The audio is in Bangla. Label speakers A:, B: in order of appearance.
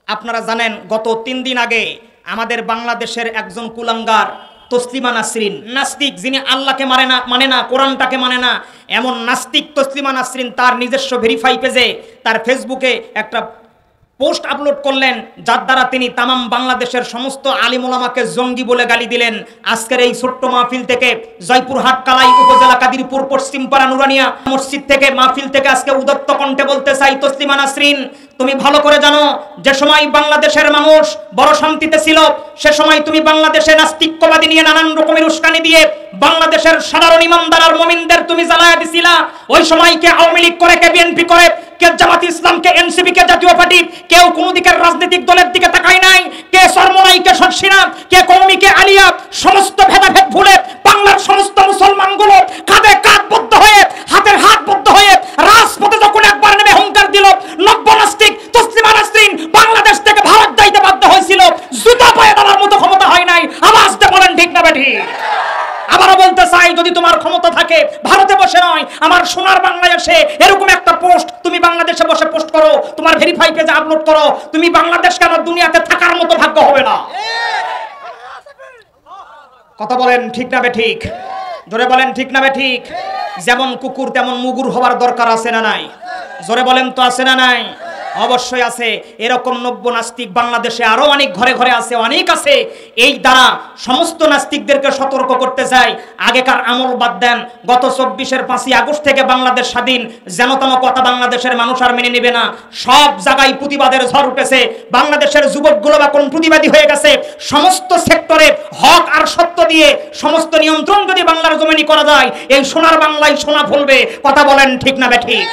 A: আপনারা জানেন গত 3 দিন আগে আমাদের বাংলাদেশের একজন কুলাঙ্গার তসলিমা নাসরিন, নাস্তিক, যিনি আল্লাহকে মানে না কোরআনটাকে মানে না, এমন নাস্তিক তসলিমা নাসরিন তার নিজস্ব ভেরিফাই পেজে তার ফেসবুকে একটা পোস্ট আপলোড করলেন, যার দ্বারা তিনি তামাম বাংলাদেশের সমস্ত আলিম ওলামাকে জঙ্গি বলে গালি দিলেন। আজকের এই ছোট্ট মাহফিল থেকে জয়পুরহাট কালাই উপজেলা কাদিরপুর পশ্চিমপাড়া নুরানিয়া মসজিদ থেকে মাহফিল থেকে আজকে উদাত্ত কণ্ঠে বলতে চাই, তসলিমা নাসরিন, তুমি ভালো করে জানো যে সময় বাংলাদেশের মানুষ বড় শান্তিতে ছিল, সে সময় তুমি বাংলাদেশে নাস্তিকবাদী নিয়ে নানান রকমের উস্কানি দিয়ে বাংলাদেশের সাধারণ ইমানদার আর মুমিনদের তুমি জ্বালায়া দিছিলা। ওই সময় কে আওয়ামী লীগ করে, কে বিএনপি করে, কে জামাত ইসলাম, কে এনসিপি, কে জাতীয় পার্টি, কেউ কোনো দিকের রাজনৈতিক দলের দিকে তাকায় নাই। কে সরমনাই, কে শর্ষিনা, কে কওমি, কে আলিয়া, সমস্ত ভেদাভেদ ভুলে বাংলার সমস্ত মুসলমানগুলো কাঁধে কাঁধবদ্ধ হয়ে, হাতের হাতবদ্ধ হয়ে রাজপথে যখন একবার নেমে হুঙ্কার দিল, নব্য নাস্তিক তসলিমা নাসরিন বাংলাদেশ থেকে ভারত যাইতে বাধ্য হয়েছিল। জুতা পায়ে দেওয়ার মতো ক্ষমতা হয় নাই। আওয়াজ দিয়ে বলেন ঠিক না বেঠি? আবারও বলতে চাই, যদি তোমার ক্ষমতা থাকে ভারতে বসে নয়, আমার সোনার বাংলাদেশে এরকম একটা পোস্ট তুমি বাংলাদেশে বসে পোস্ট করো, তোমার ভেরিফাই পেজে আপলোড করো, তুমি বাংলাদেশকে আমার দুনিয়াতে থাকার মতো ভাগ্য হবে না। কথা বলেন ঠিক না বেঠিক? জোরে বলেন ঠিক না বেঠিক? যেমন কুকুর তেমন মুগুর হওয়ার দরকার আছে না নাই? জোরে বলেন তো আছে না নাই? অবশ্যই আছে। এরকম নব্য নাস্তিক বাংলাদেশে আরো অনেক ঘরে ঘরে আছে, অনেক আছে। এই দ্বারা সমস্ত নাস্তিকদেরকে সতর্ক করতে চাই, আগেকার আমল বাদ দেন। গত 24-এর 5ই আগস্ট থেকে বাংলাদেশ স্বাধীন, যেন তেন কথা বাংলাদেশের মানুষ আর মেনে নেবে না। সব জায়গায় প্রতিবাদের ঝড় উঠেছে। বাংলাদেশের যুবকগুলো এখন প্রতিবাদী হয়ে গেছে। সমস্ত সেক্টরে হক আর সত্য দিয়ে সমস্ত নিয়ন্ত্রণ যদি বাংলার জমিনে করা যায়, এই সোনার বাংলায় সোনা ফলবে। কথা বলেন ঠিক না বেঠিক?